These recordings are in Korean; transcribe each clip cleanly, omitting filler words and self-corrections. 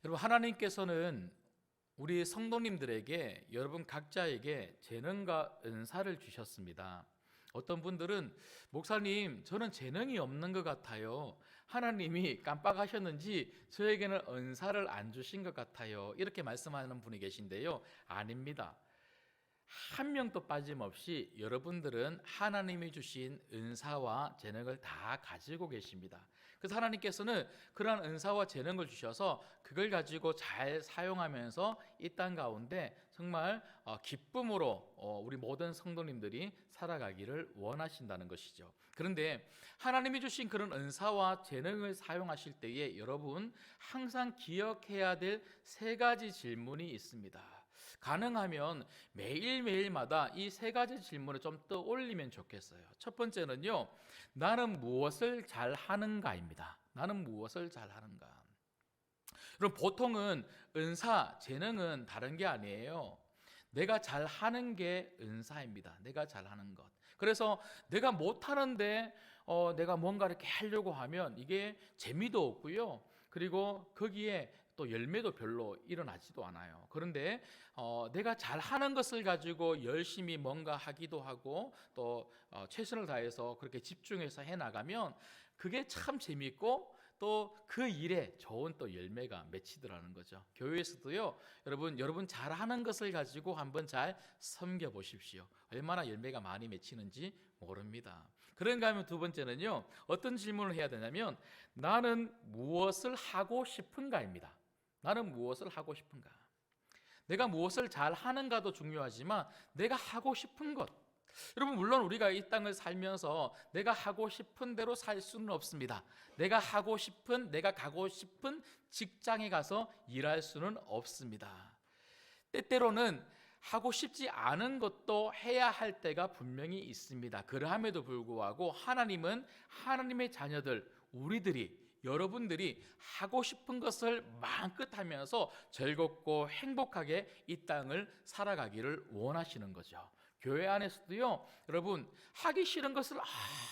여러분, 하나님께서는 우리 성도님들에게, 여러분 각자에게 재능과 은사를 주셨습니다. 어떤 분들은 목사님, 저는 재능이 없는 것 같아요. 하나님이 깜빡하셨는지 저에게는 은사를 안 주신 것 같아요. 이렇게 말씀하는 분이 계신데요, 아닙니다. 한 명도 빠짐없이 여러분들은 하나님이 주신 은사와 재능을 다 가지고 계십니다. 그래서 하나님께서는 그러한 은사와 재능을 주셔서 그걸 가지고 잘 사용하면서 이 땅 가운데 정말 기쁨으로 우리 모든 성도님들이 살아가기를 원하신다는 것이죠. 그런데 하나님이 주신 그런 은사와 재능을 사용하실 때에 여러분 항상 기억해야 될 세 가지 질문이 있습니다. 가능하면 매일매일마다 이 세 가지 질문을 좀 떠올리면 좋겠어요. 첫 번째는요, 나는 무엇을 잘하는가입니다. 나는 무엇을 잘하는가. 그럼 보통은 은사, 재능은 다른 게 아니에요. 내가 잘하는 게 은사입니다. 내가 잘하는 것. 그래서 내가 못하는데 내가 뭔가 이렇게 하려고 하면 이게 재미도 없고요, 그리고 거기에 또 열매도 별로 일어나지도 않아요. 그런데 내가 잘하는 것을 가지고 열심히 뭔가 하기도 하고 또 최선을 다해서 그렇게 집중해서 해나가면 그게 참 재미있고 또 그 일에 좋은 또 열매가 맺히더라는 거죠. 교회에서도요, 여러분 잘하는 것을 가지고 한번 잘 섬겨 보십시오. 얼마나 열매가 많이 맺히는지 모릅니다. 그런가 하면 두 번째는요, 어떤 질문을 해야 되냐면 나는 무엇을 하고 싶은가입니다. 나는 무엇을 하고 싶은가. 내가 무엇을 잘 하는가도 중요하지만 내가 하고 싶은 것. 여러분, 물론 우리가 이 땅을 살면서 내가 하고 싶은 대로 살 수는 없습니다. 내가 가고 싶은 직장에 가서 일할 수는 없습니다. 때때로는 하고 싶지 않은 것도 해야 할 때가 분명히 있습니다. 그러함에도 불구하고 하나님은 하나님의 자녀들, 여러분들이 하고 싶은 것을 마음껏 하면서 즐겁고 행복하게 이 땅을 살아가기를 원하시는 거죠. 교회 안에서도요, 여러분 하기 싫은 것을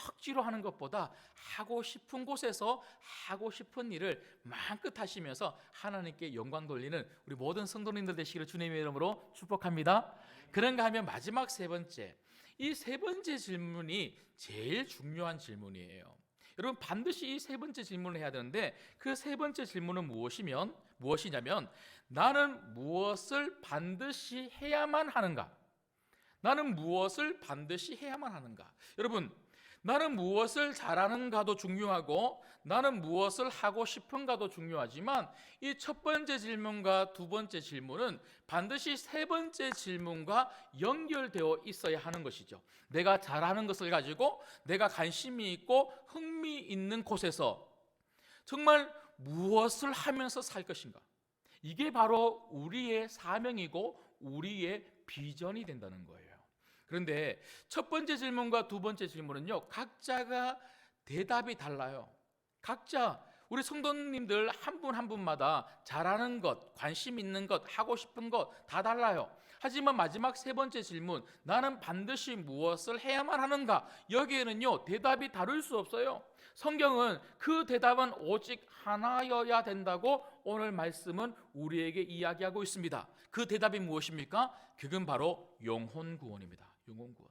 억지로 하는 것보다 하고 싶은 곳에서 하고 싶은 일을 마음껏 하시면서 하나님께 영광 돌리는 우리 모든 성도님들 되시기를 주님의 이름으로 축복합니다. 그런가 하면 마지막 세 번째, 이 세 번째 질문이 제일 중요한 질문이에요. 여러분, 반드시 이 세 번째 질문을 해야 되는데 그 세 번째 질문은 무엇이냐면 나는 무엇을 반드시 해야만 하는가? 나는 무엇을 반드시 해야만 하는가? 여러분, 나는 무엇을 잘하는가도 중요하고 나는 무엇을 하고 싶은가도 중요하지만 이 첫 번째 질문과 두 번째 질문은 반드시 세 번째 질문과 연결되어 있어야 하는 것이죠. 내가 잘하는 것을 가지고 내가 관심이 있고 흥미 있는 곳에서 정말 무엇을 하면서 살 것인가? 이게 바로 우리의 사명이고 우리의 비전이 된다는 거예요. 그런데 첫 번째 질문과 두 번째 질문은요, 각자가 대답이 달라요. 각자 우리 성도님들 한 분 한 분마다 잘하는 것, 관심 있는 것, 하고 싶은 것 다 달라요. 하지만 마지막 세 번째 질문, 나는 반드시 무엇을 해야만 하는가? 여기에는요, 대답이 다를 수 없어요. 성경은 그 대답은 오직 하나여야 된다고 오늘 말씀은 우리에게 이야기하고 있습니다. 그 대답이 무엇입니까? 그건 바로 영혼 구원입니다. 영혼 구원.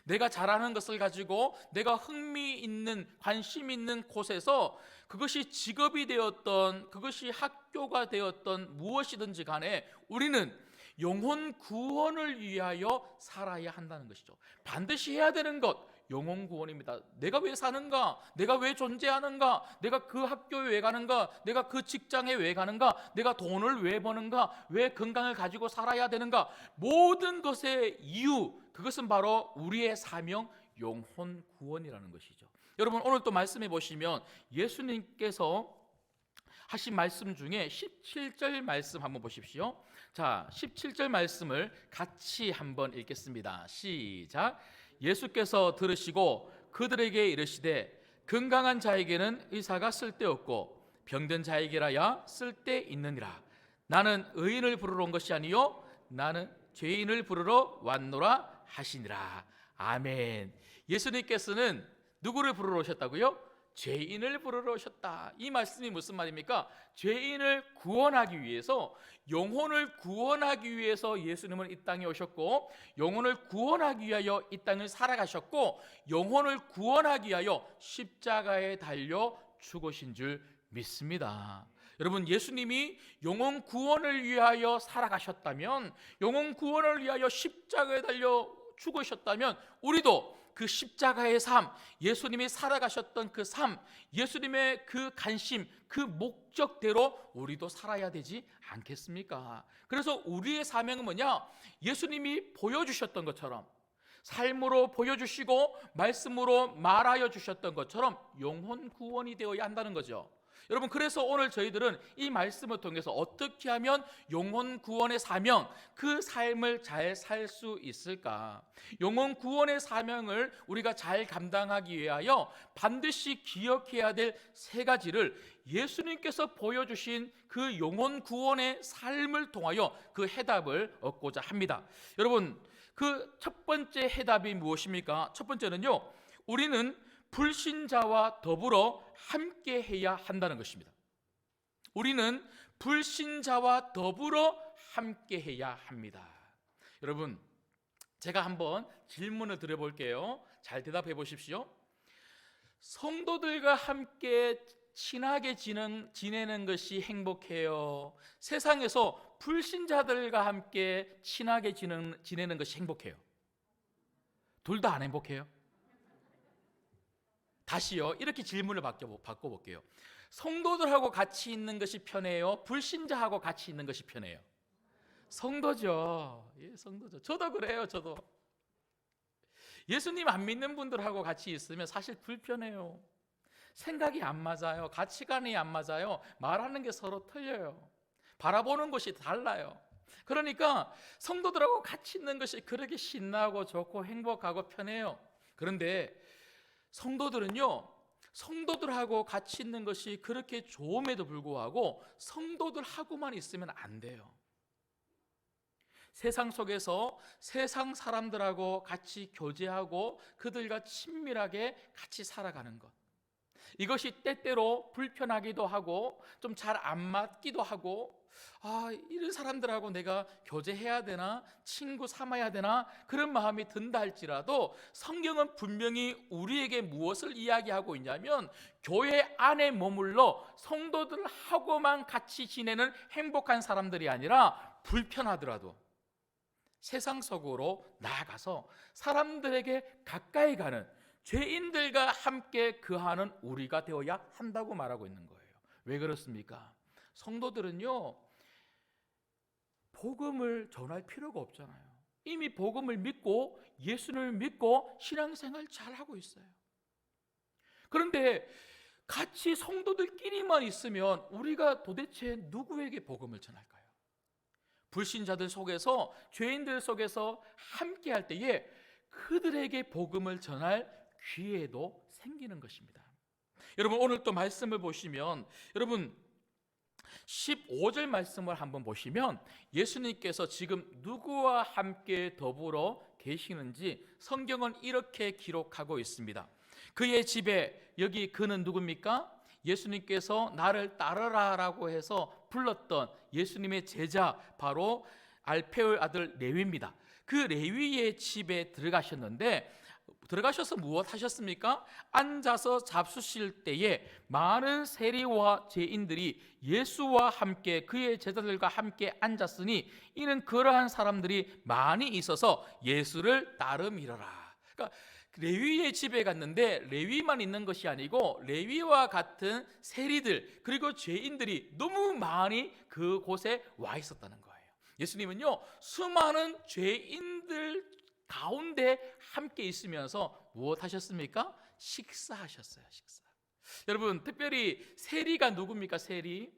내가 잘하는 것을 가지고 내가 흥미 있는, 관심 있는 곳에서 그것이 직업이 되었던, 그것이 학교가 되었던 무엇이든지 간에 우리는 영혼 구원을 위하여 살아야 한다는 것이죠. 반드시 해야 되는 것, 영혼 구원입니다. 내가 왜 사는가? 내가 왜 존재하는가? 내가 그 학교에 왜 가는가? 내가 그 직장에 왜 가는가? 내가 돈을 왜 버는가? 왜 건강을 가지고 살아야 되는가? 모든 것의 이유, 그것은 바로 우리의 사명, 영혼 구원이라는 것이죠. 여러분, 오늘 또 말씀해 보시면 예수님께서 하신 말씀 중에 17절 말씀 한번 보십시오. 자, 17절 말씀을 같이 한번 읽겠습니다. 시작. 예수께서 들으시고 그들에게 이르시되 건강한 자에게는 의사가 쓸데없고 병든 자에게라야 쓸데있느니라. 나는 의인을 부르러 온 것이 아니요 나는 죄인을 부르러 왔노라 하시니라. 아멘. 예수님께서는 누구를 부르러 오셨다고요? 죄인을 부르러 오셨다. 이 말씀이 무슨 말입니까? 죄인을 구원하기 위해서, 영혼을 구원하기 위해서 예수님은 이 땅에 오셨고, 영혼을 구원하기 위하여 이 땅을 살아가셨고, 영혼을 구원하기 위하여 십자가에 달려 죽으신 줄 믿습니다. 여러분, 예수님이 영혼 구원을 위하여 살아가셨다면, 영혼 구원을 위하여 십자가에 달려 죽으셨다면, 우리도 그 십자가의 삶, 예수님이 살아가셨던 그 삶, 예수님의 그 관심, 그 목적대로 우리도 살아야 되지 않겠습니까? 그래서 우리의 사명은 뭐냐? 예수님이 보여주셨던 것처럼, 삶으로 보여주시고 말씀으로 말하여 주셨던 것처럼 영혼 구원이 되어야 한다는 거죠. 여러분, 그래서 오늘 저희들은 이 말씀을 통해서 어떻게 하면 영혼 구원의 사명, 그 삶을 잘 살 수 있을까? 영혼 구원의 사명을 우리가 잘 감당하기 위하여 반드시 기억해야 될 세 가지를 예수님께서 보여주신 그 영혼 구원의 삶을 통하여 그 해답을 얻고자 합니다. 여러분, 그 첫 번째 해답이 무엇입니까? 첫 번째는요, 우리는 불신자와 더불어 함께 해야 한다는 것입니다. 우리는 불신자와 더불어 함께 해야 합니다. 여러분, 제가 한번 질문을 드려볼게요. 잘 대답해 보십시오. 성도들과 함께 친하게 지내는 것이 행복해요? 세상에서 불신자들과 함께 친하게 지내는 것이 행복해요? 둘 다 안 행복해요? 다시요, 이렇게 질문을 바꿔볼게요. 성도들하고 같이 있는 것이 편해요? 불신자하고 같이 있는 것이 편해요? 성도죠. 예, 성도죠. 저도 그래요. 저도 예수님 안 믿는 분들하고 같이 있으면 사실 불편해요. 생각이 안 맞아요. 가치관이 안 맞아요. 말하는 게 서로 틀려요. 바라보는 것이 달라요. 그러니까 성도들하고 같이 있는 것이 그렇게 신나고 좋고 행복하고 편해요. 그런데 성도들은요, 성도들하고 같이 있는 것이 그렇게 좋음에도 불구하고 성도들하고만 있으면 안 돼요. 세상 속에서 세상 사람들하고 같이 교제하고 그들과 친밀하게 같이 살아가는 것, 이것이 때때로 불편하기도 하고 좀 잘 안 맞기도 하고, 이런 사람들하고 내가 교제해야 되나, 친구 삼아야 되나, 그런 마음이 든다 할지라도 성경은 분명히 우리에게 무엇을 이야기하고 있냐면, 교회 안에 머물러 성도들하고만 같이 지내는 행복한 사람들이 아니라 불편하더라도 세상 속으로 나아가서 사람들에게 가까이 가는, 죄인들과 함께 거하는 우리가 되어야 한다고 말하고 있는 거예요. 왜 그렇습니까? 성도들은요, 복음을 전할 필요가 없잖아요. 이미 복음을 믿고 예수를 믿고 신앙생활 잘하고 있어요. 그런데 같이 성도들끼리만 있으면 우리가 도대체 누구에게 복음을 전할까요? 불신자들 속에서, 죄인들 속에서 함께 할 때에 그들에게 복음을 전할 기회도 생기는 것입니다. 여러분, 오늘 또 말씀을 보시면, 여러분 15절 말씀을 한번 보시면 예수님께서 지금 누구와 함께 더불어 계시는지 성경은 이렇게 기록하고 있습니다. 그의 집에, 여기 그는 누굽니까? 예수님께서 나를 따르라라고 해서 불렀던 예수님의 제자, 바로 알페오의 아들 레위입니다. 그 레위의 집에 들어가셔서 무엇 하셨습니까? 앉아서 잡수실 때에 많은 세리와 죄인들이 예수와 함께, 그의 제자들과 함께 앉았으니 이는 그러한 사람들이 많이 있어서 예수를 따름이러라. 그러니까 레위의 집에 갔는데 레위만 있는 것이 아니고 레위와 같은 세리들 그리고 죄인들이 너무 많이 그곳에 와 있었다는 거예요. 예수님은요, 수많은 죄인들 가운데 함께 있으면서 무엇 하셨습니까? 식사하셨어요. 식사. 여러분, 특별히 세리가 누굽니까? 세리.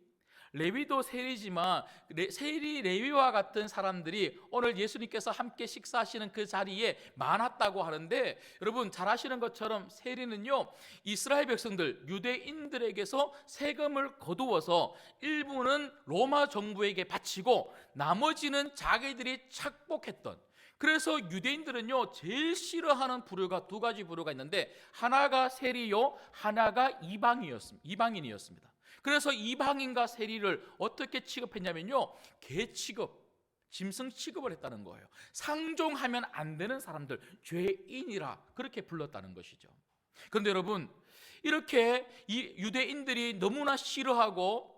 레위도 세리지만 세리, 레위와 같은 사람들이 오늘 예수님께서 함께 식사하시는 그 자리에 많았다고 하는데, 여러분 잘 아시는 것처럼 세리는요, 이스라엘 백성들, 유대인들에게서 세금을 거두어서 일부는 로마 정부에게 바치고 나머지는 자기들이 착복했던, 그래서 유대인들은요 제일 싫어하는 부류가 두 가지 부류가 있는데, 하나가 세리요, 하나가 이방인이었습니다. 그래서 이방인과 세리를 어떻게 취급했냐면요, 개 취급, 짐승 취급을 했다는 거예요. 상종하면 안 되는 사람들, 죄인이라 그렇게 불렀다는 것이죠. 그런데 여러분, 이렇게 이 유대인들이 너무나 싫어하고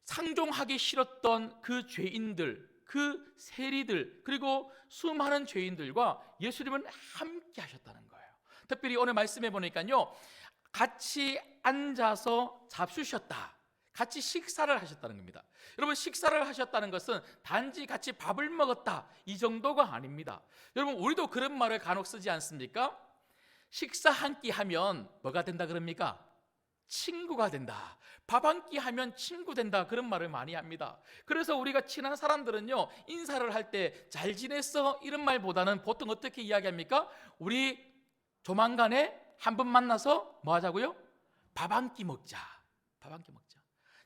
상종하기 싫었던 그 죄인들, 그 세리들, 그리고 수많은 죄인들과 예수님은 함께 하셨다는 거예요. 특별히 오늘 말씀해 보니까요, 같이 앉아서 잡수셨다, 같이 식사를 하셨다는 겁니다. 여러분, 식사를 하셨다는 것은 단지 같이 밥을 먹었다 이 정도가 아닙니다. 여러분, 우리도 그런 말을 간혹 쓰지 않습니까? 식사 한 끼 하면 뭐가 된다 그럽니까? 친구가 된다. 밥 한 끼 하면 친구 된다, 그런 말을 많이 합니다. 그래서 우리가 친한 사람들은요, 인사를 할 때 잘 지냈어 이런 말보다는 보통 어떻게 이야기합니까? 우리 조만간에 한 번 만나서 뭐 하자고요? 밥 한 끼 먹자. 밥 한 끼 먹자.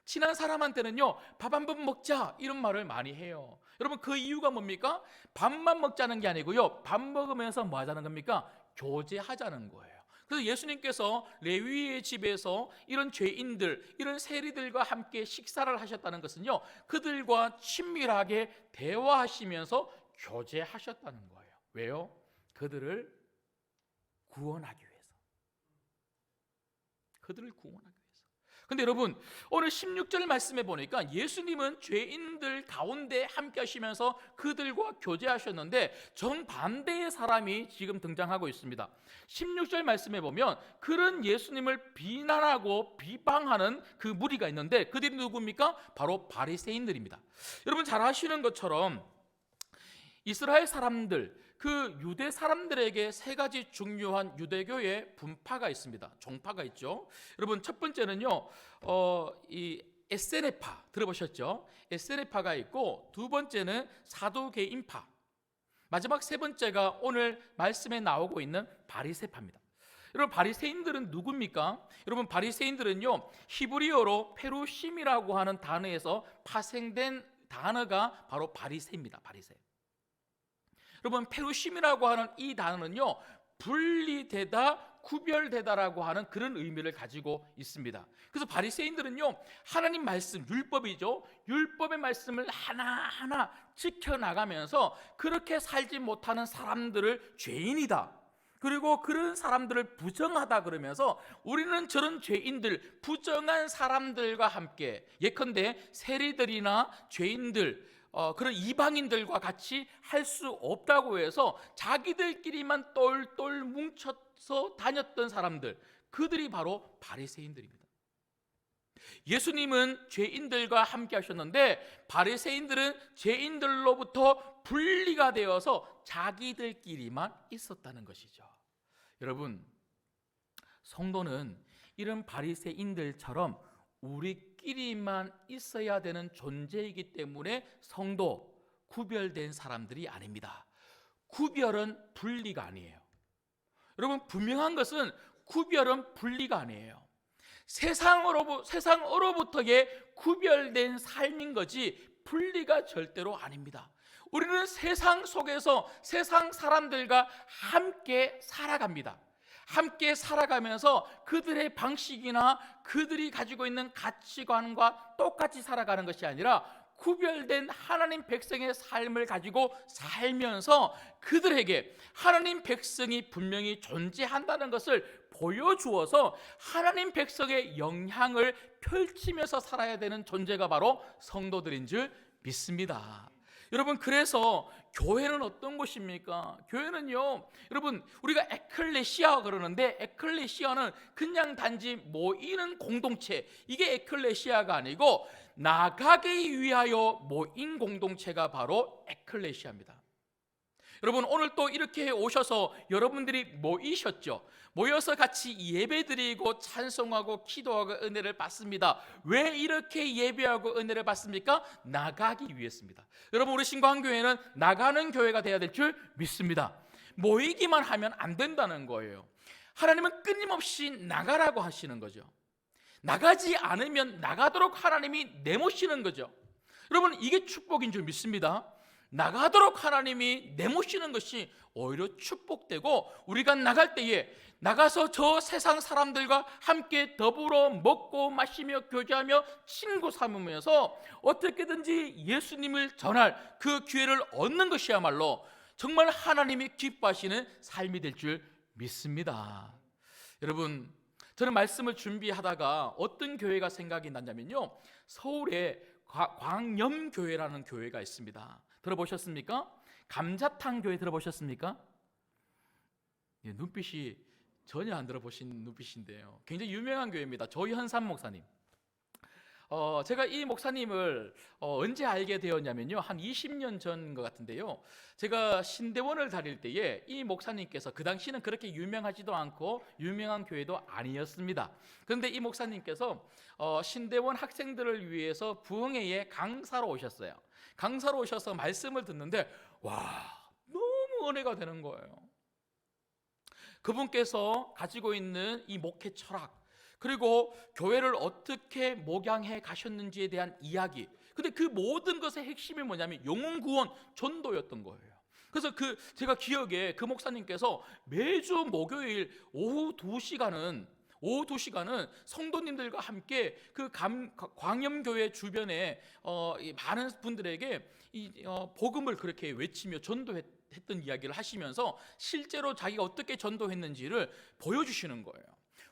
친한 사람한테는요, 밥 한 번 먹자 이런 말을 많이 해요. 여러분, 그 이유가 뭡니까? 밥만 먹자는 게 아니고요, 밥 먹으면서 뭐 하자는 겁니까? 교제하자는 거예요. 그래서 예수님께서 레위의 집에서 이런 죄인들, 이런 세리들과 함께 식사를 하셨다는 것은요, 그들과 친밀하게 대화하시면서 교제하셨다는 거예요. 왜요? 그들을 구원하기 위해서. 그들을 구원하기 위해서. 근데 여러분, 오늘 16절 말씀에 보니까 예수님은 죄인들 가운데 함께 하시면서 그들과 교제하셨는데, 정반대의 사람이 지금 등장하고 있습니다. 16절 말씀에 보면 그런 예수님을 비난하고 비방하는 그 무리가 있는데, 그들이 누굽니까? 바로 바리새인들입니다. 여러분, 잘 아시는 것처럼 이스라엘 사람들, 그 유대 사람들에게 세 가지 중요한 유대교의 분파가 있습니다. 종파가 있죠. 여러분, 첫 번째는요, 이 에세네파 들어보셨죠? 에세네파가 있고, 두 번째는 사두개인파, 마지막 세 번째가 오늘 말씀에 나오고 있는 바리새파입니다. 여러분, 바리새인들은 누굽니까? 여러분, 바리새인들은요, 히브리어로 페루심이라고 하는 단어에서 파생된 단어가 바로 바리새입니다. 바리새. 여러분, 페루심이라고 하는 이 단어는요, 분리되다, 구별되다라고 하는 그런 의미를 가지고 있습니다. 그래서 바리새인들은요, 하나님 말씀, 율법이죠, 율법의 말씀을 하나하나 지켜나가면서 그렇게 살지 못하는 사람들을 죄인이다, 그리고 그런 사람들을 부정하다 그러면서 우리는 저런 죄인들, 부정한 사람들과 함께, 예컨대 세리들이나 죄인들, 그런 이방인들과 같이 할 수 없다고 해서 자기들끼리만 똘똘 뭉쳐서 다녔던 사람들, 그들이 바로 바리새인들입니다. 예수님은 죄인들과 함께 하셨는데, 바리새인들은 죄인들로부터 분리가 되어서 자기들끼리만 있었다는 것이죠. 여러분, 성도는 이런 바리새인들처럼 우리끼리만 있어야 되는 존재이기 때문에 성도, 구별된 사람들이 아닙니다. 구별은 분리가 아니에요. 여러분, 분명한 것은 구별은 분리가 아니에요. 세상으로부터의 구별된 삶인 거지 분리가 절대로 아닙니다. 우리는 세상 속에서 세상 사람들과 함께 살아갑니다. 함께 살아가면서 그들의 방식이나 그들이 가지고 있는 가치관과 똑같이 살아가는 것이 아니라 구별된 하나님 백성의 삶을 가지고 살면서 그들에게 하나님 백성이 분명히 존재한다는 것을 보여주어서 하나님 백성의 영향을 펼치면서 살아야 되는 존재가 바로 성도들인 줄 믿습니다. 여러분, 그래서 교회는 어떤 곳입니까? 교회는요, 여러분, 우리가 에클레시아 그러는데, 에클레시아는 그냥 단지 모이는 공동체, 이게 에클레시아가 아니고 나가기 위하여 모인 공동체가 바로 에클레시아입니다. 여러분, 오늘 또 이렇게 오셔서 여러분들이 모이셨죠. 모여서 같이 예배드리고 찬송하고 기도하고 은혜를 받습니다. 왜 이렇게 예배하고 은혜를 받습니까? 나가기 위해서입니다. 여러분, 우리 신광교회는 나가는 교회가 되어야 될 줄 믿습니다. 모이기만 하면 안 된다는 거예요. 하나님은 끊임없이 나가라고 하시는 거죠. 나가지 않으면 나가도록 하나님이 내모시는 거죠. 여러분, 이게 축복인 줄 믿습니다. 나가도록 하나님이 내모시는 것이 오히려 축복되고, 우리가 나갈 때에 나가서 저 세상 사람들과 함께 더불어 먹고 마시며 교제하며 친구 삼으면서 어떻게든지 예수님을 전할 그 기회를 얻는 것이야말로 정말 하나님이 기뻐하시는 삶이 될 줄 믿습니다. 여러분, 저는 말씀을 준비하다가 어떤 교회가 생각이 났냐면요, 서울에 광염교회라는 교회가 있습니다. 들어보셨습니까? 감자탕 교회 들어보셨습니까? 예, 눈빛이 전혀 안 들어보신 눈빛인데요, 굉장히 유명한 교회입니다. 조현삼 목사님. 제가 이 목사님을 언제 알게 되었냐면요, 한 20년 전인 것 같은데요, 제가 신대원을 다닐 때에 이 목사님께서, 그 당시는 그렇게 유명하지도 않고 유명한 교회도 아니었습니다. 그런데 이 목사님께서 신대원 학생들을 위해서 부흥회에 강사로 오셨어요. 강사로 오셔서 말씀을 듣는데 와, 너무 은혜가 되는 거예요. 그분께서 가지고 있는 이 목회 철학, 그리고 교회를 어떻게 목양해 가셨는지에 대한 이야기, 근데 그 모든 것의 핵심이 뭐냐면 영혼 구원, 전도였던 거예요. 그래서 제가 기억에 그 목사님께서 매주 목요일 오후 2시간은 성도님들과 함께 그 광염교회 주변에 많은 분들에게 복음을 그렇게 외치며 전도했던 이야기를 하시면서 실제로 자기가 어떻게 전도했는지를 보여주시는 거예요.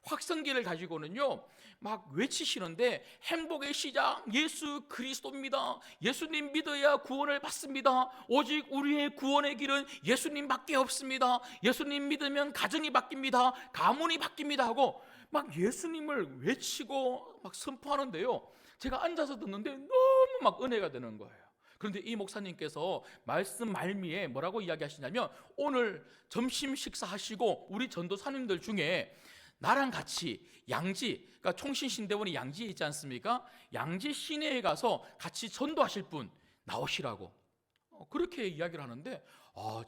확성기를 가지고는요 막 외치시는데, 행복의 시작 예수 그리스도입니다. 예수님 믿어야 구원을 받습니다. 오직 우리의 구원의 길은 예수님밖에 없습니다. 예수님 믿으면 가정이 바뀝니다. 가문이 바뀝니다 하고 막 예수님을 외치고 막 선포하는데요, 제가 앉아서 듣는데 너무 막 은혜가 되는 거예요. 그런데 이 목사님께서 말씀 말미에 뭐라고 이야기하시냐면, 오늘 점심 식사하시고 우리 전도사님들 중에 나랑 같이 양지, 그러니까 총신신대원이 양지에 있지 않습니까? 양지 시내에 가서 같이 전도하실 분 나오시라고 그렇게 이야기를 하는데,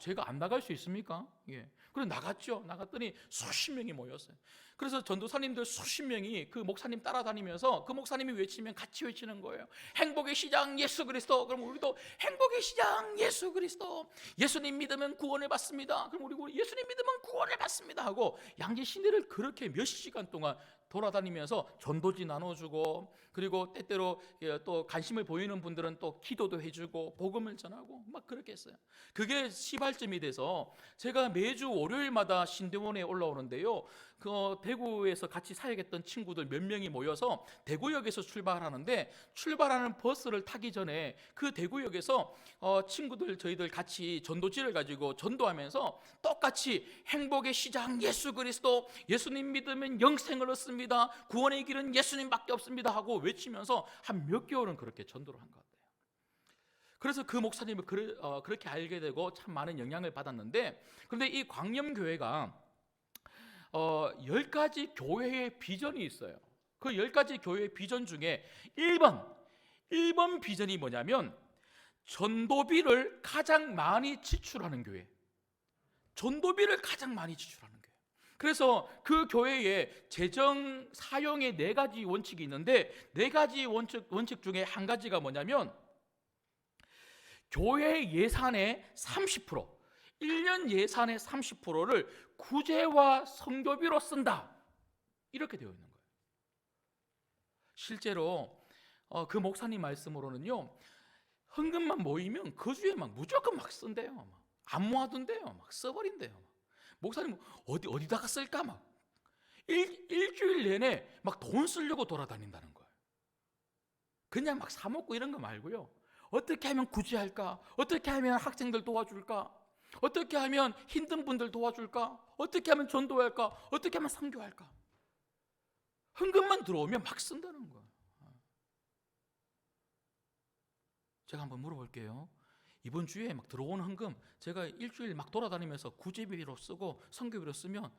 제가 안 나갈 수 있습니까? 예. 그래서 나갔죠. 나갔더니 수십 명이 모였어요. 그래서 전도사님들 수십 명이 그 목사님 따라다니면서 그 목사님이 외치면 같이 외치는 거예요. 행복의 시작 예수 그리스도. 그럼 우리도 행복의 시작 예수 그리스도. 예수님 믿으면 구원을 받습니다. 그럼 우리 예수님 믿으면 구원을 받습니다 하고 양지 시내를 그렇게 몇 시간 동안 돌아다니면서 전도지 나눠주고, 그리고 때때로 또 관심을 보이는 분들은 또 기도도 해주고 복음을 전하고 막 그렇게 했어요. 그게 시발점이 돼서 제가 매주 월요일마다 신대원에 올라오는데요, 그 대구에서 같이 사역했던 친구들 몇 명이 모여서 대구역에서 출발하는데, 출발하는 버스를 타기 전에 그 대구역에서 친구들 저희들 같이 전도지를 가지고 전도하면서 똑같이 행복의 시작 예수 그리스도, 예수님 믿으면 영생을 얻습니다, 구원의 길은 예수님밖에 없습니다 하고 외치면서 한 몇 개월은 그렇게 전도를 한 것 같아요. 그래서 그 목사님을 그렇게 알게 되고 참 많은 영향을 받았는데, 그런데 이 광염교회가 10가지 교회의 비전이 있어요. 그 10가지 교회의 비전 중에 1번 비전이 뭐냐면, 전도비를 가장 많이 지출하는 교회. 전도비를 가장 많이 지출하는 교회. 그래서 그 교회에 재정 사용의 4가지 원칙이 있는데, 4가지 원칙 중에 한 가지가 뭐냐면, 교회 예산의 30%, 1년 예산의 30%를 구제와 선교비로 쓴다, 이렇게 되어 있는 거예요. 실제로 그 목사님 말씀으로는요, 헌금만 모이면 그 주에 막 무조건 막 쓴대요. 막 안 모아둔대요. 막 써버린대요. 목사님 어디다가 쓸까, 막 일주일 내내 막 돈 쓰려고 돌아다닌다는 거예요. 그냥 막 사 먹고 이런 거 말고요, 어떻게 하면 구제할까? 어떻게 하면 학생들 도와줄까? 어떻게 하면 힘든 분들 도와줄까? 어떻게 하면 전도할까? 어떻게 하면 선교할까? 헌금만 들어오면 막 쓴다는 거예요. 제가 한번 물어볼게요. 이번 주에 막 들어오는 헌금 제가 일주일 막 돌아다니면서 구제비로 쓰고 선교비로 쓰면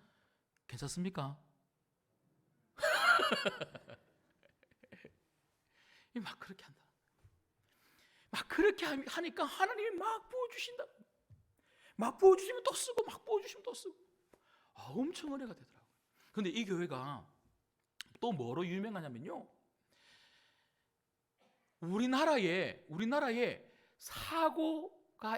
괜찮습니까? 막 그렇게 한다. 막 그렇게 하니까 하나님이 막 부어주신다. 막 부어주시면 또 쓰고, 막 부어주시면 또 쓰고. 엄청 은혜가 되더라고요. 그런데 이 교회가 또 뭐로 유명하냐면요, 우리나라에 사고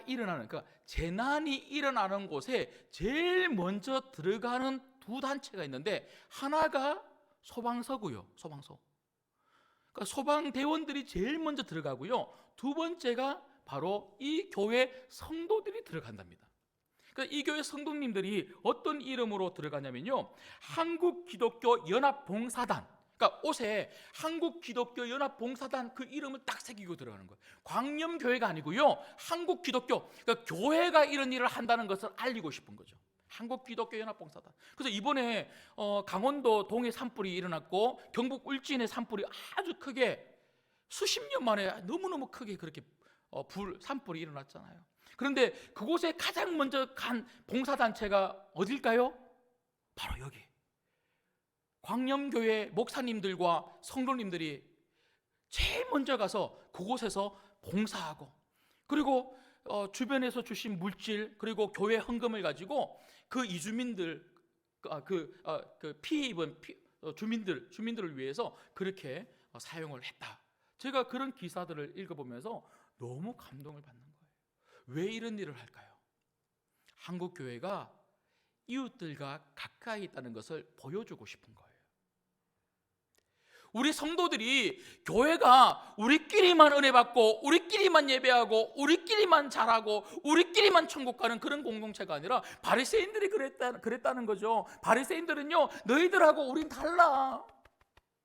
일어나는, 그러니까 재난이 일어나는 곳에 제일 먼저 들어가는 두 단체가 있는데, 하나가 소방서고요. 소방서. 그러니까 소방대원들이 제일 먼저 들어가고요. 두 번째가 바로 이 교회 성도들이 들어간답니다. 그러니까 이 교회 성도님들이 어떤 이름으로 들어가냐면요, 한국기독교연합봉사단. 그러니까 옷에 한국기독교연합봉사단 그 이름을 딱 새기고 들어가는 거예요. 광염교회가 아니고요, 한국기독교, 그러니까 교회가 이런 일을 한다는 것을 알리고 싶은 거죠. 한국기독교연합봉사단. 그래서 이번에 강원도 동해 산불이 일어났고 경북 울진의 산불이 아주 크게 수십 년 만에 너무너무 크게 그렇게 산불이 일어났잖아요. 그런데 그곳에 가장 먼저 간 봉사단체가 어딜까요? 바로 여기 광염교회 목사님들과 성도님들이 제일 먼저 가서 그곳에서 봉사하고, 그리고 주변에서 주신 물질, 그리고 교회 헌금을 가지고 그 이주민들, 피해 입은 주민들을 위해서 그렇게 사용을 했다. 제가 그런 기사들을 읽어보면서 너무 감동을 받는 거예요. 왜 이런 일을 할까요? 한국 교회가 이웃들과 가까이 있다는 것을 보여주고 싶은 거예요. 우리 성도들이 교회가 우리끼리만 은혜 받고 우리끼리만 예배하고 우리끼리만 잘하고 우리끼리만 천국 가는 그런 공동체가 아니라, 바리새인들이 그랬다는 거죠. 바리새인들은요, 너희들하고 우린 달라.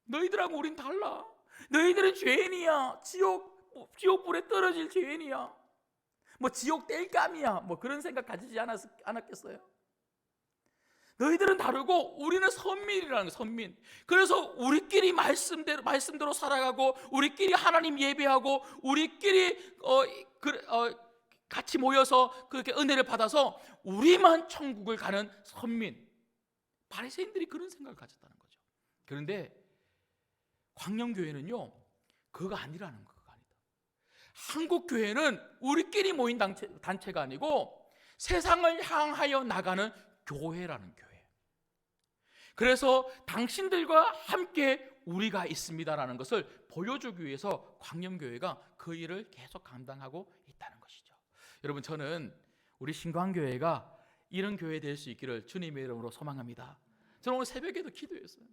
너희들하고 우린 달라. 너희들은 죄인이야. 지옥불에 떨어질 죄인이야. 뭐 지옥 땔감이야. 뭐 그런 생각 가지지 않았겠어요? 너희들은 다르고 우리는 선민이라는 거예요. 선민. 그래서 우리끼리 말씀대로 살아가고 우리끼리 하나님 예배하고 우리끼리 같이 모여서 그렇게 은혜를 받아서 우리만 천국을 가는 선민. 바리새인들이 그런 생각을 가졌다는 거죠. 그런데 광염교회는요, 그거 아니라는 거예요. 한국교회는 우리끼리 모인 단체가 아니고 세상을 향하여 나가는 교회라는 교회. 그래서 당신들과 함께 우리가 있습니다라는 것을 보여주기 위해서 광염교회가 그 일을 계속 감당하고 있다는 것이죠. 여러분, 저는 우리 신광교회가 이런 교회 될 수 있기를 주님의 이름으로 소망합니다. 저는 오늘 새벽에도 기도했어요.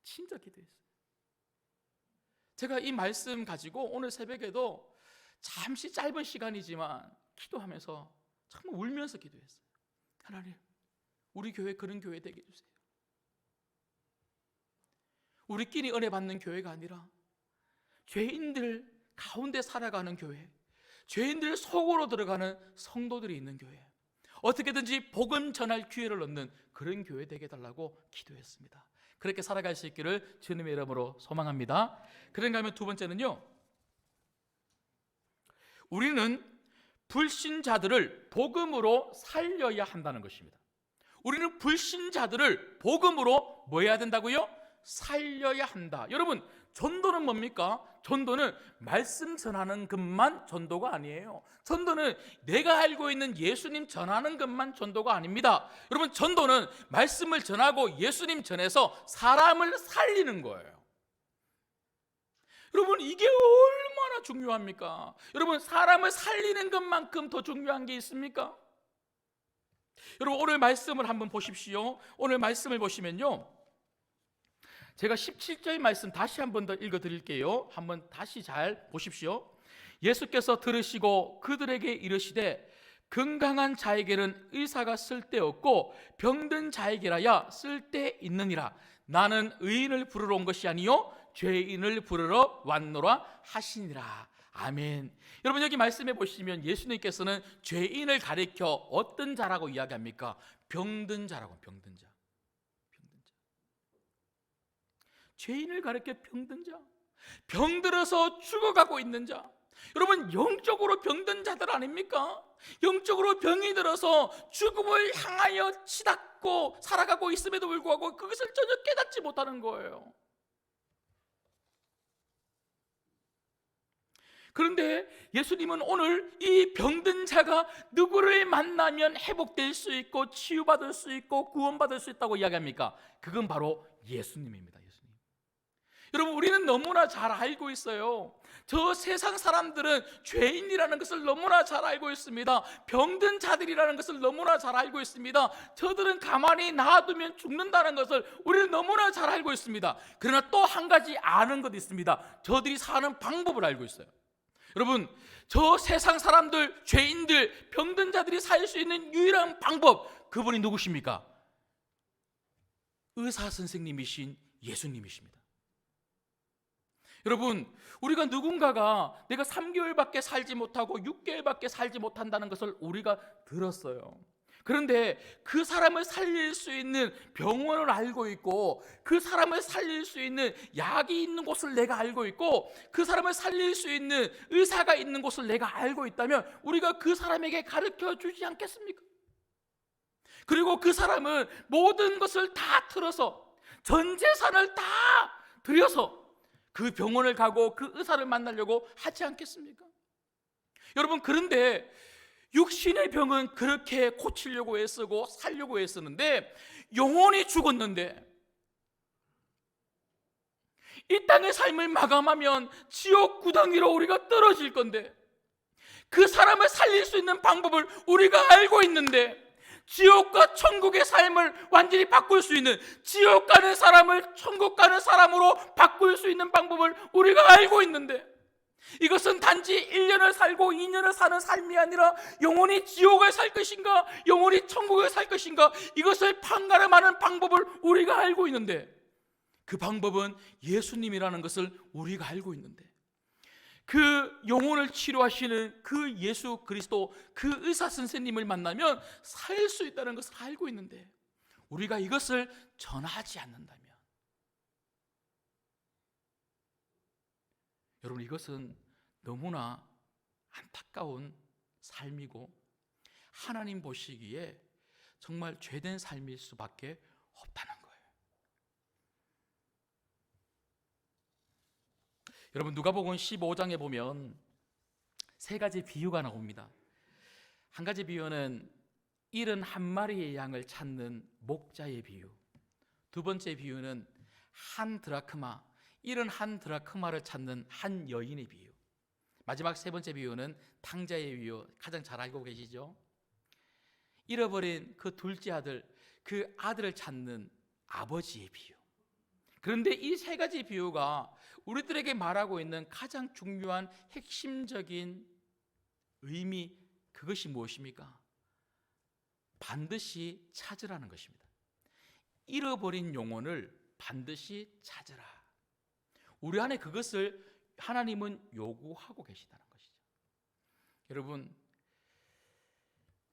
진짜 기도했어요. 제가 이 말씀 가지고 오늘 새벽에도 잠시 짧은 시간이지만 기도하면서 정말 울면서 기도했어요. 하나님, 우리 교회 그런 교회 되게 해주세요. 우리끼리 은혜 받는 교회가 아니라 죄인들 가운데 살아가는 교회, 죄인들 속으로 들어가는 성도들이 있는 교회, 어떻게든지 복음 전할 기회를 얻는 그런 교회 되게 해달라고 기도했습니다. 그렇게 살아갈 수 있기를 주님의 이름으로 소망합니다. 그런가 하면 두 번째는요, 우리는 불신자들을 복음으로 살려야 한다는 것입니다. 우리는 불신자들을 복음으로 뭐 해야 된다고요? 살려야 한다. 여러분, 전도는 뭡니까? 전도는 말씀 전하는 것만 전도가 아니에요. 전도는 내가 알고 있는 예수님 전하는 것만 전도가 아닙니다. 여러분, 전도는 말씀을 전하고 예수님 전해서 사람을 살리는 거예요. 여러분, 이게 얼마나 중요합니까? 여러분, 사람을 살리는 것만큼 더 중요한 게 있습니까? 여러분, 오늘 말씀을 한번 보십시오. 오늘 말씀을 보시면요, 제가 17절 말씀 다시 한 번 더 읽어드릴게요. 한번 다시 잘 보십시오. 예수께서 들으시고 그들에게 이르시되, 건강한 자에게는 의사가 쓸데없고 병든 자에게라야 쓸데있느니라. 나는 의인을 부르러 온 것이 아니요 죄인을 부르러 왔노라 하시니라. 아멘. 여러분, 여기 말씀해 보시면 예수님께서는 죄인을 가리켜 어떤 자라고 이야기합니까? 병든 자라고. 병든 자. 죄인을 가리켜 병든 자, 병들어서 죽어가고 있는 자. 여러분, 영적으로 병든 자들 아닙니까? 영적으로 병이 들어서 죽음을 향하여 치닫고 살아가고 있음에도 불구하고 그것을 전혀 깨닫지 못하는 거예요. 그런데 예수님은 오늘 이 병든 자가 누구를 만나면 회복될 수 있고 치유받을 수 있고 구원받을 수 있다고 이야기합니까? 그건 바로 예수님입니다. 여러분, 우리는 너무나 잘 알고 있어요. 저 세상 사람들은 죄인이라는 것을 너무나 잘 알고 있습니다. 병든 자들이라는 것을 너무나 잘 알고 있습니다. 저들은 가만히 놔두면 죽는다는 것을 우리는 너무나 잘 알고 있습니다. 그러나 또 한 가지 아는 것이 있습니다. 저들이 사는 방법을 알고 있어요. 여러분, 저 세상 사람들, 죄인들, 병든 자들이 살 수 있는 유일한 방법, 그분이 누구십니까? 의사 선생님이신 예수님이십니다. 여러분, 우리가 누군가가 내가 3개월밖에 살지 못하고 6개월밖에 살지 못한다는 것을 우리가 들었어요. 그런데 그 사람을 살릴 수 있는 병원을 알고 있고, 그 사람을 살릴 수 있는 약이 있는 곳을 내가 알고 있고, 그 사람을 살릴 수 있는 의사가 있는 곳을 내가 알고 있다면 우리가 그 사람에게 가르쳐 주지 않겠습니까? 그리고 그 사람은 모든 것을 다 틀어서, 전 재산을 다 들여서 그 병원을 가고 그 의사를 만나려고 하지 않겠습니까? 여러분, 그런데 육신의 병은 그렇게 고치려고 애쓰고 살려고 애쓰는데, 영혼이 죽었는데 이 땅의 삶을 마감하면 지옥 구덩이로 우리가 떨어질 건데, 그 사람을 살릴 수 있는 방법을 우리가 알고 있는데, 지옥과 천국의 삶을 완전히 바꿀 수 있는, 지옥 가는 사람을 천국 가는 사람으로 바꿀 수 있는 방법을 우리가 알고 있는데, 이것은 단지 1년을 살고 2년을 사는 삶이 아니라 영원히 지옥을 살 것인가 영원히 천국을 살 것인가, 이것을 판가름하는 방법을 우리가 알고 있는데, 그 방법은 예수님이라는 것을 우리가 알고 있는데, 그 영혼을 치료하시는 그 예수 그리스도, 그 의사 선생님을 만나면 살 수 있다는 것을 알고 있는데, 우리가 이것을 전하지 않는다면, 여러분, 이것은 너무나 안타까운 삶이고 하나님 보시기에 정말 죄된 삶일 수밖에 없다는 거예요. 여러분, 누가복음 15장에 보면 세 가지 비유가 나옵니다. 한 가지 비유는 71마리의 양을 찾는 목자의 비유, 두 번째 비유는 한 드라크마, 71드라크마를 찾는 한 여인의 비유, 마지막 세 번째 비유는 탕자의 비유, 가장 잘 알고 계시죠? 잃어버린 그 둘째 아들, 그 아들을 찾는 아버지의 비유. 그런데 이 세 가지 비유가 우리들에게 말하고 있는 가장 중요한 핵심적인 의미, 그것이 무엇입니까? 반드시 찾으라는 것입니다. 잃어버린 영혼을 반드시 찾으라. 우리 안에 그것을 하나님은 요구하고 계시다는 것이죠. 여러분,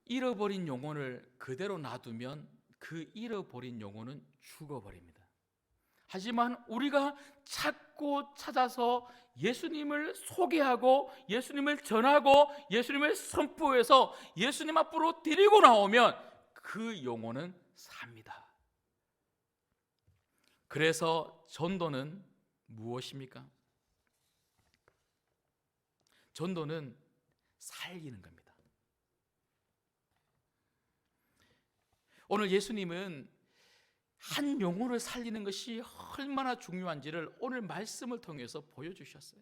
잃어버린 영혼을 그대로 놔두면 그 잃어버린 영혼은 죽어버립니다. 하지만 우리가 찾고 찾아서 예수님을 소개하고 예수님을 전하고 예수님을 선포해서 예수님 앞으로 데리고 나오면 그 영혼은 삽니다. 그래서 전도는 무엇입니까? 전도는 살리는 겁니다. 오늘 예수님은 한 영혼을 살리는 것이 얼마나 중요한지를 오늘 말씀을 통해서 보여주셨어요.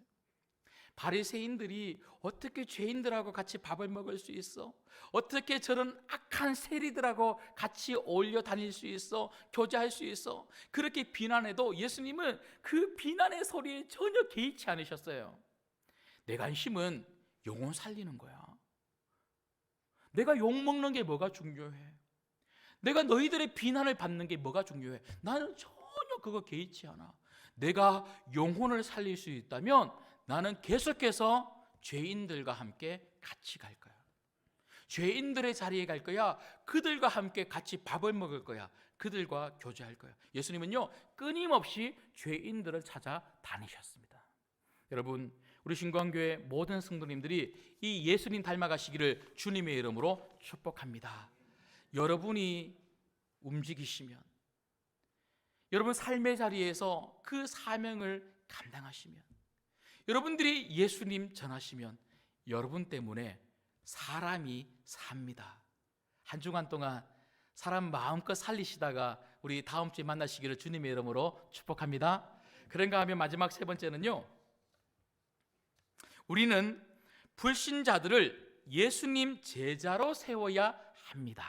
바리새인들이 어떻게 죄인들하고 같이 밥을 먹을 수 있어? 어떻게 저런 악한 세리들하고 같이 어울려 다닐 수 있어? 교제할 수 있어? 그렇게 비난해도 예수님은 그 비난의 소리에 전혀 개의치 않으셨어요. 내 관심은 영혼 살리는 거야. 내가 욕먹는 게 뭐가 중요해? 내가 너희들의 비난을 받는 게 뭐가 중요해? 나는 전혀 그거 개의치 않아. 내가 영혼을 살릴 수 있다면 나는 계속해서 죄인들과 함께 같이 갈 거야. 죄인들의 자리에 갈 거야. 그들과 함께 같이 밥을 먹을 거야. 그들과 교제할 거야. 예수님은요, 끊임없이 죄인들을 찾아 다니셨습니다. 여러분, 우리 신광교회 모든 성도님들이 이 예수님 닮아가시기를 주님의 이름으로 축복합니다. 여러분이 움직이시면, 여러분 삶의 자리에서 그 사명을 감당하시면, 여러분들이 예수님 전하시면 여러분 때문에 사람이 삽니다. 한 주간 동안 사람 마음껏 살리시다가 우리 다음 주에 만나시기를 주님의 이름으로 축복합니다. 그런가 하면 마지막 세 번째는요, 우리는 불신자들을 예수님 제자로 세워야 합니다.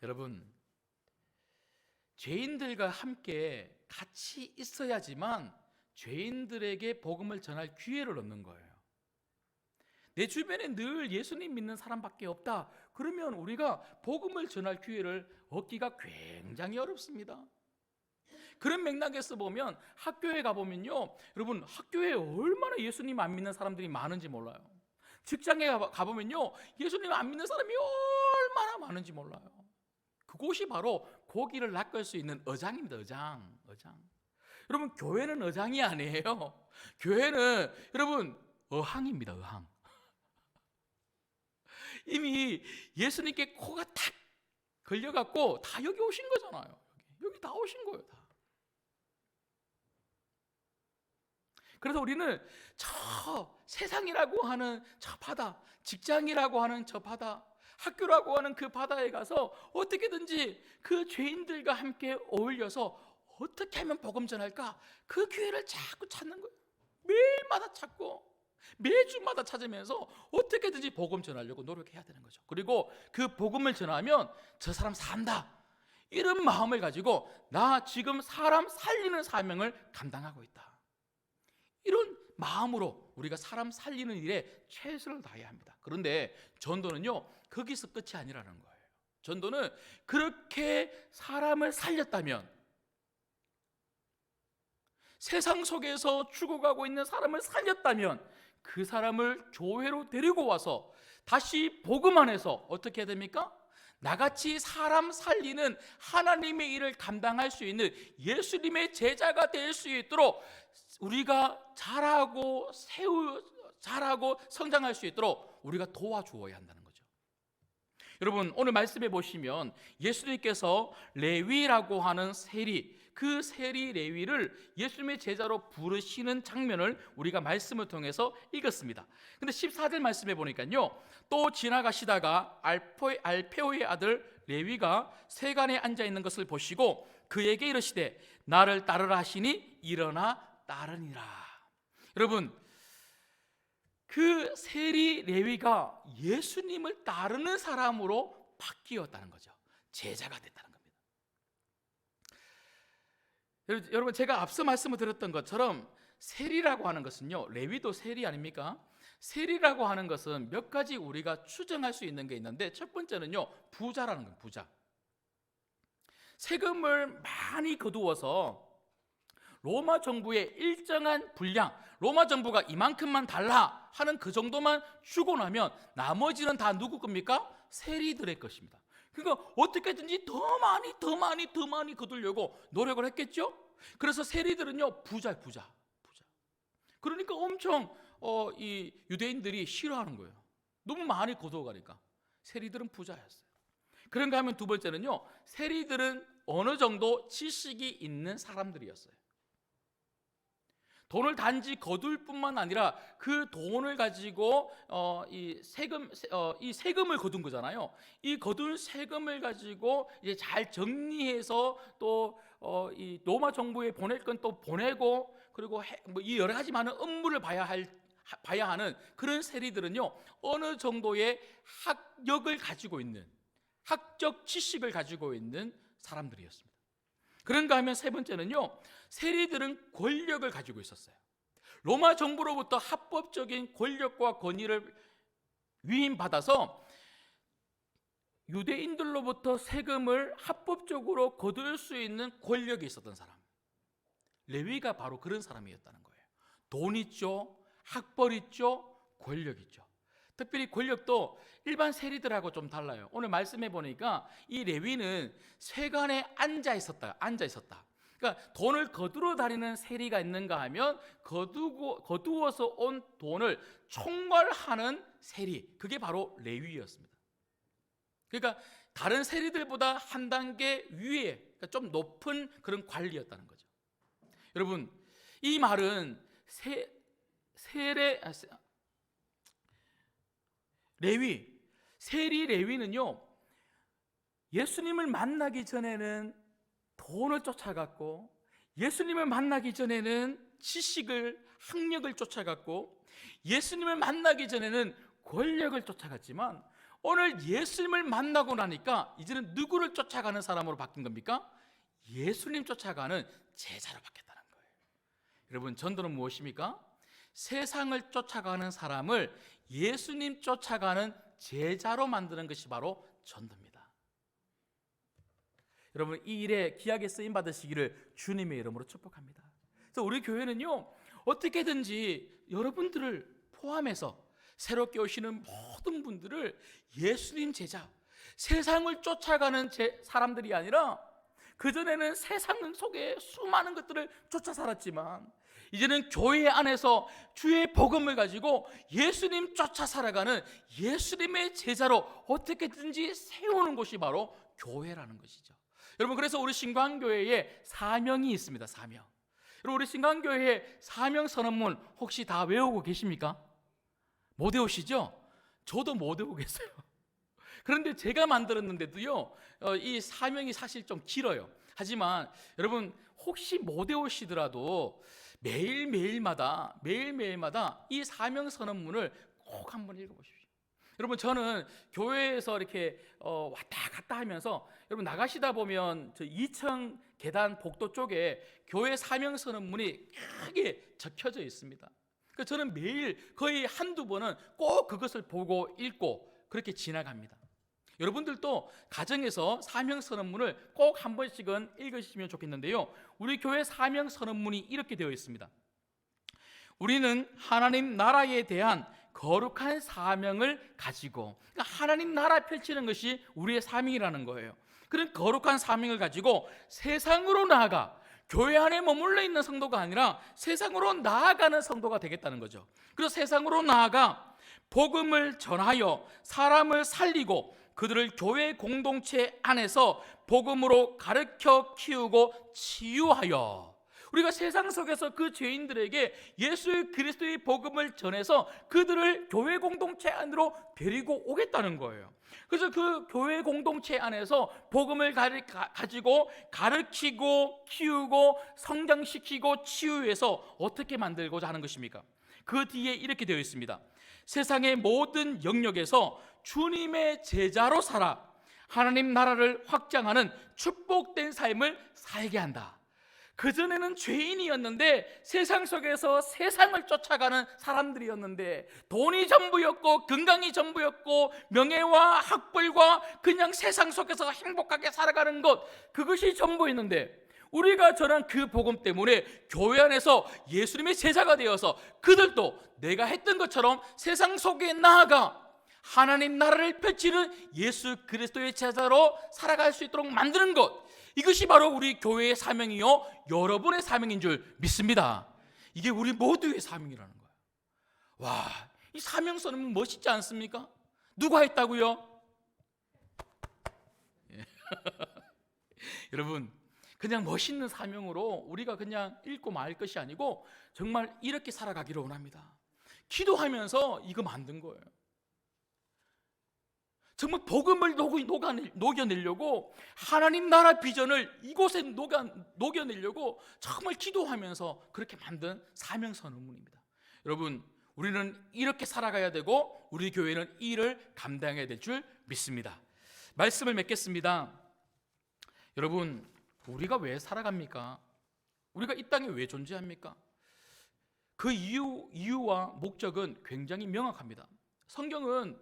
여러분, 죄인들과 함께 같이 있어야지만 죄인들에게 복음을 전할 기회를 얻는 거예요. 내 주변에 늘 예수님 믿는 사람밖에 없다, 그러면 우리가 복음을 전할 기회를 얻기가 굉장히 어렵습니다. 그런 맥락에서 보면 학교에 가보면요, 여러분, 학교에 얼마나 예수님 안 믿는 사람들이 많은지 몰라요. 직장에 가보면요, 예수님 안 믿는 사람이 얼마나 많은지 몰라요. 그곳이 바로 고기를 낚을 수 있는 어장입니다. 어장. 여러분, 교회는 어장이 아니에요. 교회는 여러분 어항입니다. 어항. 이미 예수님께 코가 탁 걸려갖고 다 여기 오신 거잖아요. 여기 다 오신 거예요. 다. 그래서 우리는 저 세상이라고 하는 저 바다, 직장이라고 하는 저 바다, 학교라고 하는 그 바다에 가서 어떻게든지 그 죄인들과 함께 어울려서 어떻게 하면 복음 전할까? 그 기회를 자꾸 찾는 거예요. 매일마다 찾고 매주마다 찾으면서 어떻게든지 복음 전하려고 노력해야 되는 거죠. 그리고 그 복음을 전하면 저 사람 산다, 이런 마음을 가지고 나 지금 사람 살리는 사명을 감당하고 있다, 이런 마음으로 우리가 사람 살리는 일에 최선을 다해야 합니다. 그런데 전도는요, 거기서 끝이 아니라는 거예요. 전도는 그렇게 사람을 살렸다면, 세상 속에서 죽어가고 있는 사람을 살렸다면 그 사람을 교회로 데리고 와서 다시 복음 안에서 어떻게 해야 됩니까? 나같이 사람 살리는 하나님의 일을 감당할 수 있는 예수님의 제자가 될 수 있도록 우리가 자라고 성장할 수 있도록 우리가 도와주어야 한다는 거죠. 여러분, 오늘 말씀해 보시면 예수님께서 레위라고 하는 세리, 그 세리 레위를 예수님의 제자로 부르시는 장면을 우리가 말씀을 통해서 읽었습니다. 근데 14절 말씀해 보니까요, 또 지나가시다가 알페오의 아들 레위가 세간에 앉아 있는 것을 보시고 그에게 이르시되 나를 따르라 하시니 일어나 따르니라. 여러분, 그 세리 레위가 예수님을 따르는 사람으로 바뀌었다는 거죠. 제자가 됐다는 겁니다. 여러분, 제가 앞서 말씀을 드렸던 것처럼 세리라고 하는 것은요, 레위도 세리 아닙니까? 세리라고 하는 것은 몇 가지 우리가 추정할 수 있는 게 있는데, 첫 번째는요, 부자라는 거예요. 부자. 세금을 많이 거두어서 로마 정부의 일정한 분량, 로마 정부가 이만큼만 달라 하는 그 정도만 주고 나면 나머지는 다 누구 겁니까? 세리들의 것입니다. 그러니까 어떻게든지 더 많이 거두려고 노력을 했겠죠. 그래서 세리들은요, 부자. 그러니까 엄청 이 유대인들이 싫어하는 거예요. 너무 많이 거두어가니까. 세리들은 부자였어요. 그런가 하면 두 번째는요, 세리들은 어느 정도 지식이 있는 사람들이었어요. 돈을 단지 거둘 뿐만 아니라 그 돈을 가지고 이 세금을 거둔 거잖아요. 이 거둔 세금을 가지고 이제 잘 정리해서 또 이 로마 정부에 보낼 건 또 보내고, 그리고 이 여러 가지 많은 업무를 봐야 하는 그런 세리들은요, 어느 정도의 학력을 가지고 있는, 학적 지식을 가지고 있는 사람들이었습니다. 그런가 하면 세 번째는요, 세리들은 권력을 가지고 있었어요. 로마 정부로부터 합법적인 권력과 권위를 위임받아서 유대인들로부터 세금을 합법적으로 거둘 수 있는 권력이 있었던 사람, 레위가 바로 그런 사람이었다는 거예요. 돈 있죠, 학벌 있죠, 권력 있죠. 특별히 권력도 일반 세리들하고 좀 달라요. 오늘 말씀해 보니까 이 레위는 세관에 앉아 있었다. 그러니까 돈을 거두러 다니는 세리가 있는가 하면 거두어서 온 돈을 총괄하는 세리, 그게 바로 레위였습니다. 그러니까 다른 세리들보다 한 단계 위에, 그러니까 좀 높은 그런 관리였다는 거죠. 여러분, 이 말은 세리 레위는요, 예수님을 만나기 전에는 돈을 쫓아갔고, 예수님을 만나기 전에는 지식을, 학력을 쫓아갔고, 예수님을 만나기 전에는 권력을 쫓아갔지만, 오늘 예수님을 만나고 나니까 이제는 누구를 쫓아가는 사람으로 바뀐 겁니까? 예수님 쫓아가는 제자로 바뀌었다는 거예요. 여러분, 전도는 무엇입니까? 세상을 쫓아가는 사람을 예수님 쫓아가는 제자로 만드는 것이 바로 전도입니다. 여러분, 이 일에 귀하게 쓰임 받으시기를 주님의 이름으로 축복합니다. 그래서 우리 교회는요, 어떻게든지 여러분들을 포함해서 새롭게 오시는 모든 분들을 예수님 제자, 세상을 쫓아가는 사람들이 아니라, 그전에는 세상 속에 수많은 것들을 쫓아 살았지만 이제는 교회 안에서 주의 복음을 가지고 예수님 쫓아 살아가는 예수님의 제자로 어떻게든지 세우는 곳이 바로 교회라는 것이죠. 여러분, 그래서 우리 신광교회에 사명이 있습니다. 사명. 여러분, 우리 신광교회의 사명 선언문 혹시 다 외우고 계십니까? 못 외우시죠? 저도 못 외우겠어요. 그런데 제가 만들었는데도요, 이 사명이 사실 좀 길어요. 하지만 여러분, 혹시 못 외우시더라도 매일매일마다 이 사명 선언문을 꼭 한번 읽어보십시오. 여러분, 저는 교회에서 이렇게 왔다 갔다 하면서, 여러분 나가시다 보면 저 2층 계단 복도 쪽에 교회 사명 선언문이 크게 적혀져 있습니다. 그래서 저는 매일 거의 한두 번은 꼭 그것을 보고 읽고 그렇게 지나갑니다. 여러분들도 가정에서 사명 선언문을 꼭 한 번씩은 읽으시면 좋겠는데요, 우리 교회 사명 선언문이 이렇게 되어 있습니다. 우리는 하나님 나라에 대한 거룩한 사명을 가지고, 그러니까 하나님 나라 펼치는 것이 우리의 사명이라는 거예요. 그런 거룩한 사명을 가지고 세상으로 나아가, 교회 안에 머물러 있는 성도가 아니라 세상으로 나아가는 성도가 되겠다는 거죠. 그래서 세상으로 나아가 복음을 전하여 사람을 살리고 그들을 교회 공동체 안에서 복음으로 가르쳐 키우고 치유하여, 우리가 세상 속에서 그 죄인들에게 예수 그리스도의 복음을 전해서 그들을 교회 공동체 안으로 데리고 오겠다는 거예요. 그래서 그 교회 공동체 안에서 복음을 가지고 가르치고 키우고 성장시키고 치유해서 어떻게 만들고자 하는 것입니까? 그 뒤에 이렇게 되어 있습니다. 세상의 모든 영역에서 주님의 제자로 살아 하나님 나라를 확장하는 축복된 삶을 살게 한다. 그전에는 죄인이었는데, 세상 속에서 세상을 쫓아가는 사람들이었는데, 돈이 전부였고 건강이 전부였고 명예와 학벌과 그냥 세상 속에서 행복하게 살아가는 것, 그것이 전부였는데, 우리가 전한 그 복음 때문에 교회 안에서 예수님의 제자가 되어서 그들도 내가 했던 것처럼 세상 속에 나아가 하나님 나라를 펼치는 예수 그리스도의 제자로 살아갈 수 있도록 만드는 것, 이것이 바로 우리 교회의 사명이요, 여러분의 사명인 줄 믿습니다. 이게 우리 모두의 사명이라는 거예요. 와, 이 사명 선언은 멋있지 않습니까? 누가 했다고요? 여러분, 그냥 멋있는 사명으로 우리가 그냥 읽고 말 것이 아니고 정말 이렇게 살아가기를 원합니다. 기도하면서 이거 만든 거예요. 정말 복음을 녹여내려고, 하나님 나라 비전을 이곳에 녹여내려고 정말 기도하면서 그렇게 만든 사명 선언문입니다. 여러분, 우리는 이렇게 살아가야 되고 우리 교회는 이 일을 감당해야 될 줄 믿습니다. 말씀을 맺겠습니다. 여러분, 우리가 왜 살아갑니까? 우리가 이 땅에 왜 존재합니까? 그 이유와 목적은 굉장히 명확합니다. 성경은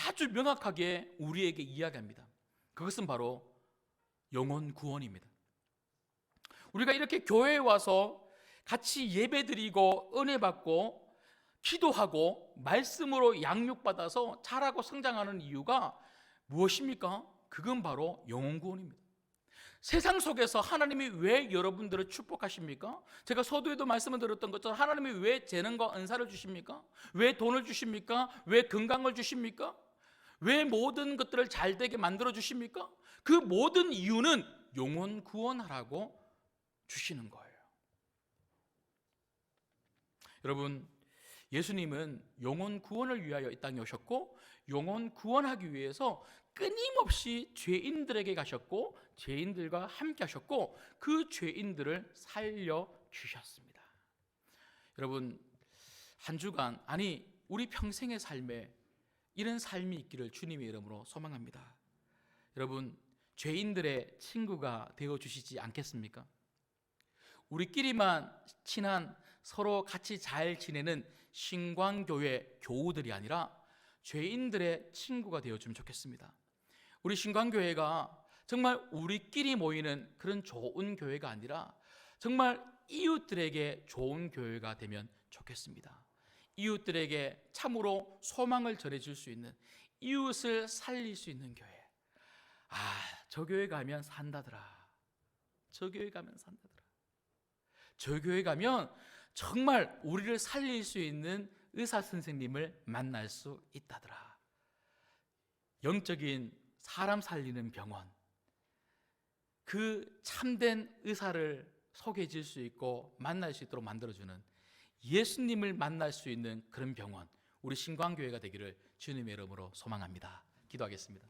아주 명확하게 우리에게 이야기합니다. 그것은 바로 영혼 구원입니다. 우리가 이렇게 교회에 와서 같이 예배드리고 은혜 받고 기도하고 말씀으로 양육받아서 자라고 성장하는 이유가 무엇입니까? 그건 바로 영혼 구원입니다. 세상 속에서 하나님이 왜 여러분들을 축복하십니까? 제가 서두에도 말씀을 드렸던 것처럼 하나님이 왜 재능과 은사를 주십니까? 왜 돈을 주십니까? 왜 건강을 주십니까? 왜 모든 것들을 잘 되게 만들어 주십니까? 그 모든 이유는 영혼 구원하라고 주시는 거예요. 여러분, 예수님은 영혼 구원을 위하여 이 땅에 오셨고 영혼 구원하기 위해서 끊임없이 죄인들에게 가셨고 죄인들과 함께 하셨고 그 죄인들을 살려주셨습니다. 여러분, 한 주간, 아니 우리 평생의 삶에 이런 삶이 있기를 주님의 이름으로 소망합니다. 여러분, 죄인들의 친구가 되어주시지 않겠습니까? 우리끼리만 친한, 서로 같이 잘 지내는 신광교회 교우들이 아니라 죄인들의 친구가 되어주면 좋겠습니다. 우리 신광교회가 정말 우리끼리 모이는 그런 좋은 교회가 아니라 정말 이웃들에게 좋은 교회가 되면 좋겠습니다. 이웃들에게 참으로 소망을 전해줄 수 있는, 이웃을 살릴 수 있는 교회. 저 교회 가면 산다더라. 저 교회 가면 산다더라. 저 교회 가면 정말 우리를 살릴 수 있는 의사 선생님을 만날 수 있다더라. 영적인 사람 살리는 병원, 그 참된 의사를 소개해 줄 수 있고 만날 수 있도록 만들어주는, 예수님을 만날 수 있는 그런 병원, 우리 신광교회가 되기를 주님의 이름으로 소망합니다. 기도하겠습니다.